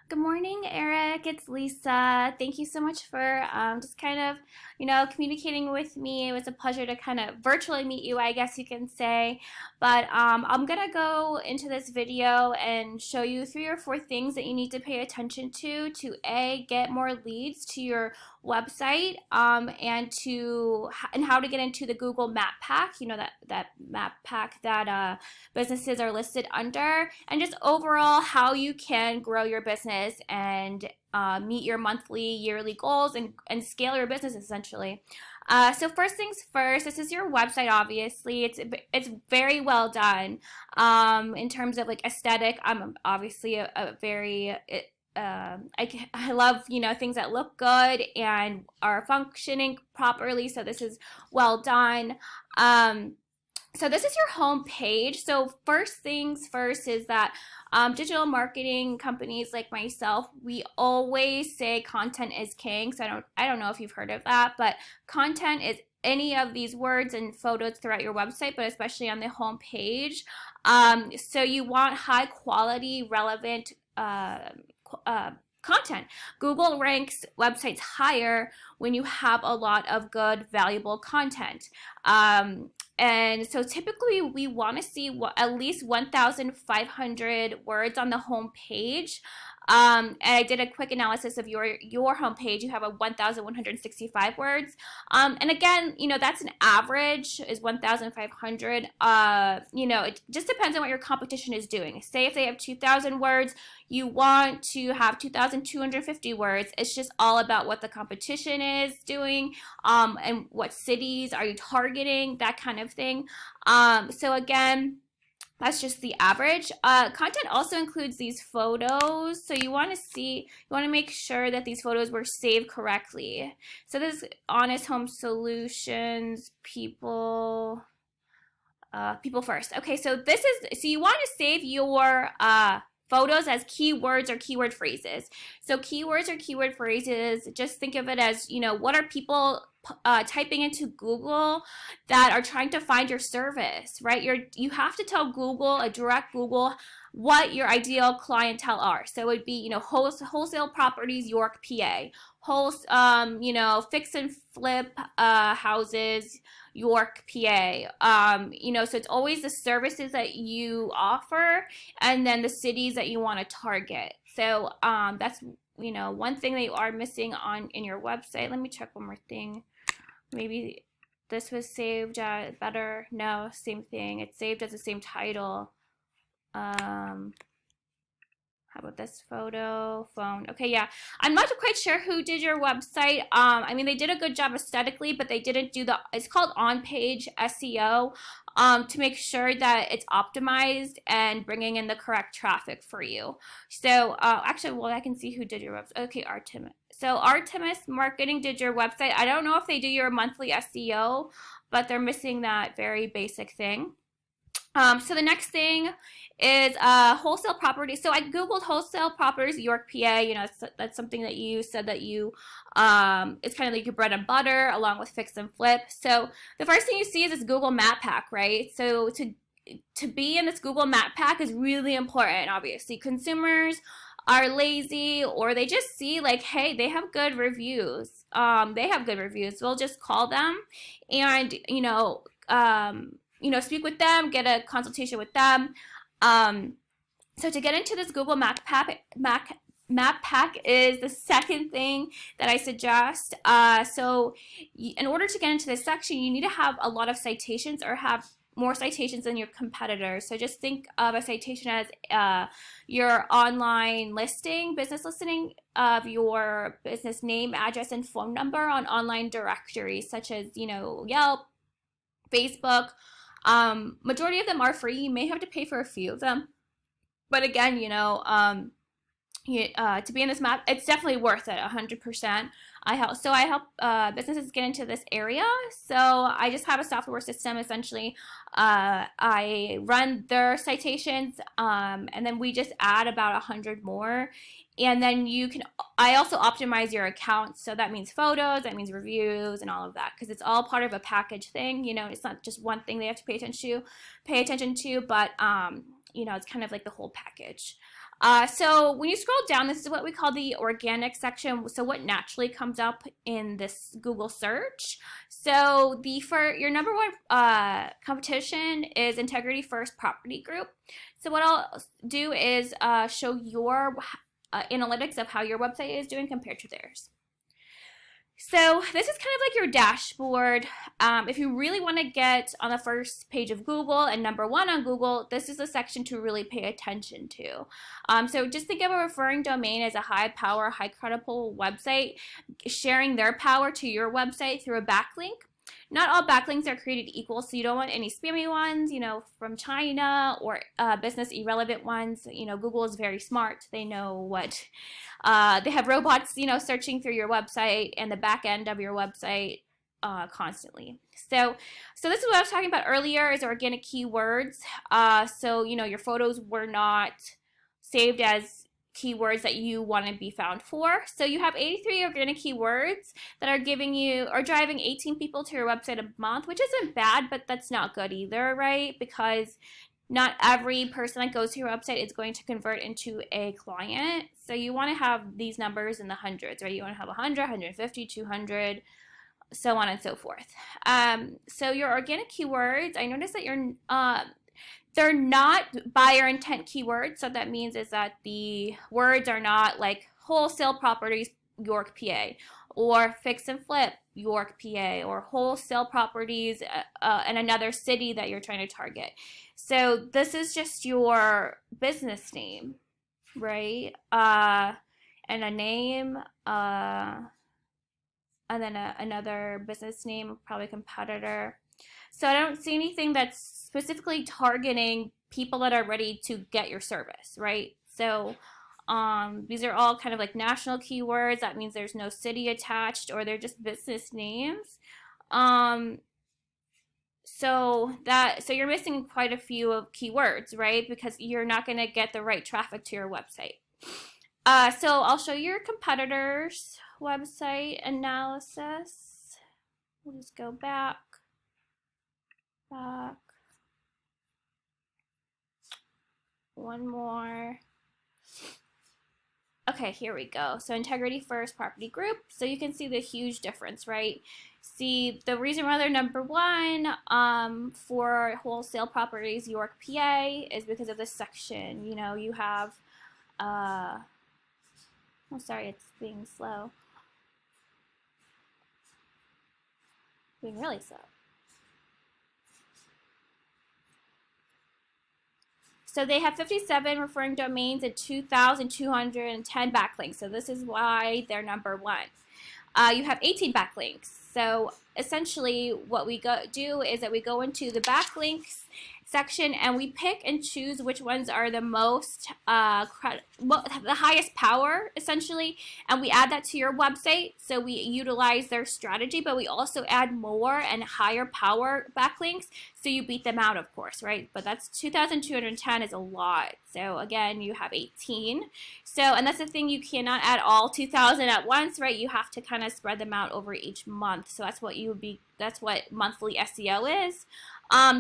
Good morning, Eric. It's Lisa. Thank you so much for just kind of, communicating with me. It was a pleasure to kind of virtually meet you, I guess you can say. But I'm going to go into this video and show you 3 or 4 things that you need to pay attention to A, get more leads to your website, and how to get into the Google Map Pack, that map pack that businesses are listed under, and just overall how you can grow your business and meet your monthly, yearly goals and scale your business essentially. So first things first, this is your website. Obviously, it's very well done in terms of like aesthetic. I'm obviously a very I love things that look good and are functioning properly. So this is well done. So this is your home page. So first things first is that digital marketing companies like myself, we always say content is king. So I don't know if you've heard of that, but content is any of these words and photos throughout your website, but especially on the home page. So you want high quality, relevant content. Google ranks websites higher when you have a lot of good, valuable content. And so typically we want to see at least 1,500 words on the home page. And I did a quick analysis of your homepage. You have a 1,165 words. And again, that's an average is 1,500. It just depends on what your competition is doing. Say if they have 2,000 words, you want to have 2,250 words. It's just all about what the competition is doing, and what cities are you targeting, that kind of thing. So again, that's just the average. Content also includes these photos. So you want to make sure that these photos were saved correctly. So this is Honest Home Solutions, people first. Okay, so you want to save your photos as keywords or keyword phrases. So keywords or keyword phrases, just think of it as, what are people typing into Google that are trying to find your service, right? You have to tell Google, a direct Google, what your ideal clientele are. So it would be, wholesale properties, York, PA. Fix and flip houses, York, PA. So it's always the services that you offer and then the cities that you want to target. So that's one thing that you are missing in your website. Let me check one more thing. Maybe this was saved better. No, same thing. It's saved as the same title. How about this photo, phone? Okay, yeah. I'm not quite sure who did your website. They did a good job aesthetically, but they didn't do it's called on-page SEO, to make sure that it's optimized and bringing in the correct traffic for you. So, actually, well, I can see who did your website. Okay, Artemis. So Artemis Marketing did your website. I don't know if they do your monthly SEO, but they're missing that very basic thing. So the next thing is wholesale property. So I googled wholesale properties, York, PA. That's something that you said that it's kind of like your bread and butter, along with fix and flip. So the first thing you see is this Google Map Pack, right? So to be in this Google Map Pack is really important. Obviously, consumers are lazy, or they just see like, hey, they have good reviews. We'll just call them and speak with them, get a consultation with them. So to get into this Google Map Pack is the second thing that I suggest. So in order to get into this section, you need to have a lot of citations or have more citations than your competitors. So just think of a citation as your online listing, business listing of your business name, address, and phone number on online directories such as, Yelp, Facebook. Majority of them are free. You may have to pay for a few of them. But again, to be in this map, it's definitely worth it, 100%. I help businesses get into this area. So I just have a software system. Essentially, I run their citations, and then we just add about 100 more. And then I also optimize your account. So that means photos, that means reviews, and all of that, because it's all part of a package thing. It's not just one thing they have to pay attention to, but it's kind of like the whole package. So when you scroll down, this is what we call the organic section. So what naturally comes up in this Google search. So for your number one competition is Integrity First Property Group. So what I'll do is show your analytics of how your website is doing compared to theirs. So this is kind of like your dashboard. If you really want to get on the first page of Google and number one on Google, this is a section to really pay attention to. So just think of a referring domain as a high power, high credible website, sharing their power to your website through a backlink. Not all backlinks are created equal, so you don't want any spammy ones, from China or business irrelevant ones. Google is very smart. They know what they have robots, searching through your website and the back end of your website constantly. So this is what I was talking about earlier is organic keywords. So your photos were not saved as keywords that you want to be found for. So you have 83 organic keywords that are driving 18 people to your website a month, which isn't bad, but that's not good either, right? Because not every person that goes to your website is going to convert into a client. So you want to have these numbers in the hundreds, right? You want to have 100, 150, 200, so on and so forth. So your organic keywords, I noticed that they're not buyer intent keywords. So that means is that the words are not like wholesale properties, York, PA, or fix and flip, York, PA, or wholesale properties in another city that you're trying to target. So this is just your business name, right? And a name, and then another business name, probably competitor. So I don't see anything that's specifically targeting people that are ready to get your service, right? So these are all kind of like national keywords. That means there's no city attached, or they're just business names. So you're missing quite a few of keywords, right? Because you're not going to get the right traffic to your website. So I'll show you your competitors' website analysis. We'll just go back. One more. Okay, here we go. So Integrity First Property Group. So you can see the huge difference, right? See, the reason why they're number one for wholesale properties, York, PA, is because of this section. You have, oh, sorry, it's being slow. Being really slow. So they have 57 referring domains and 2,210 backlinks. So this is why they're number one. You have 18 backlinks. So essentially what we do is that we go into the backlinks section and we pick and choose which ones are the most, the highest power essentially, and we add that to your website. So we utilize their strategy, but we also add more and higher power backlinks. So you beat them out, of course, right? But that's 2,210 is a lot. So again, you have 18. So, and that's the thing, you cannot add all 2,000 at once, right? You have to kind of spread them out over each month. So that's what monthly SEO is.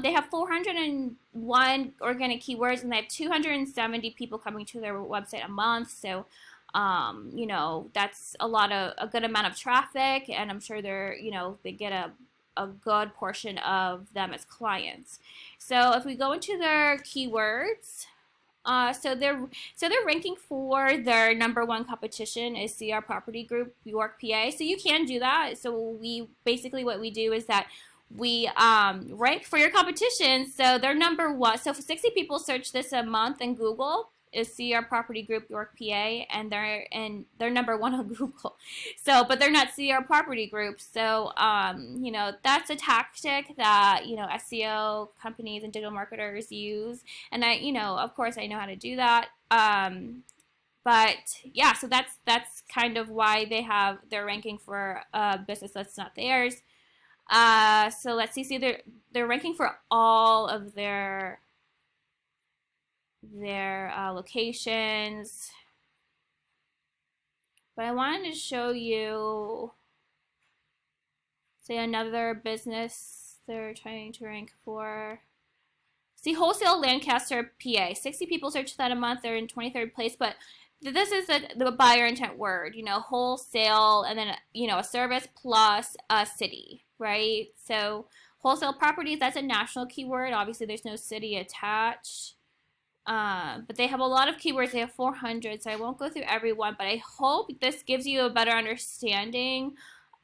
They have 401 organic keywords, and they have 270 people coming to their website a month. So, that's a good amount of traffic, and I'm sure they get a good portion of them as clients. So if we go into their keywords, so they're ranking for their number one competition is CR Property Group, York, PA. So you can do that. So what we do is that we rank for your competition. So they're number one. So if 60 people search this a month in Google, is CR Property Group, York, PA, and they're number one on Google. So, but they're not CR Property Group. So, that's a tactic that SEO companies and digital marketers use, and of course, I know how to do that. But yeah, so that's kind of why they're ranking for a business that's not theirs. So let's see. They're ranking for all of their locations, but I wanted to show you, say, another business they're trying to rank for. See, wholesale Lancaster, PA. 60 people search that a month. They're in 23rd place, but this is the buyer intent word, wholesale, and then, a service plus a city, right? So wholesale properties, that's a national keyword. Obviously, there's no city attached. But they have a lot of keywords. They have 400, so I won't go through every one, but I hope this gives you a better understanding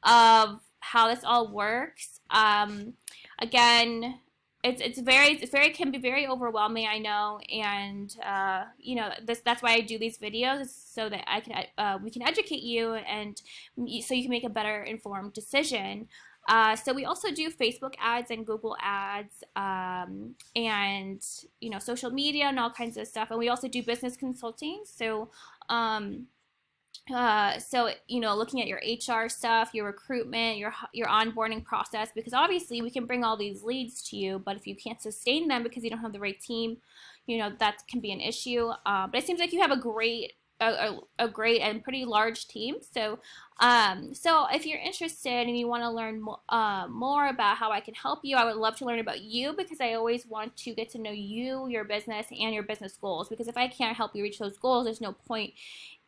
of how this all works. Again, it can be very overwhelming, I know, and that's why I do these videos, so that we can educate you, and so you can make a better informed decision. So we also do Facebook ads and Google ads, and social media and all kinds of stuff, and we also do business consulting. So looking at your HR stuff, your recruitment, your onboarding process, because obviously we can bring all these leads to you, but if you can't sustain them because you don't have the right team, that can be an issue. But it seems like you have a great and pretty large team. So if you're interested and you want to learn more about how I can help you, I would love to learn about you, because I always want to get to know you, your business, and your business goals. Because if I can't help you reach those goals, there's no point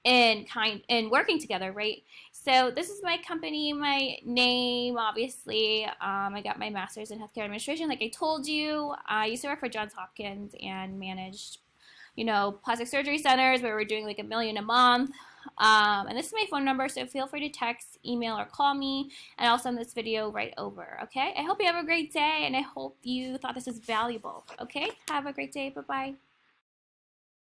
in working together, right? So this is my company, my name, obviously. I got my master's in healthcare administration, like I told you. I used to work for Johns Hopkins and managed plastic surgery centers where we're doing like $1 million a month. And this is my phone number, so feel free to text, email, or call me, and I'll send this video right over, okay? I hope you have a great day, and I hope you thought this was valuable, okay? Have a great day. Bye-bye.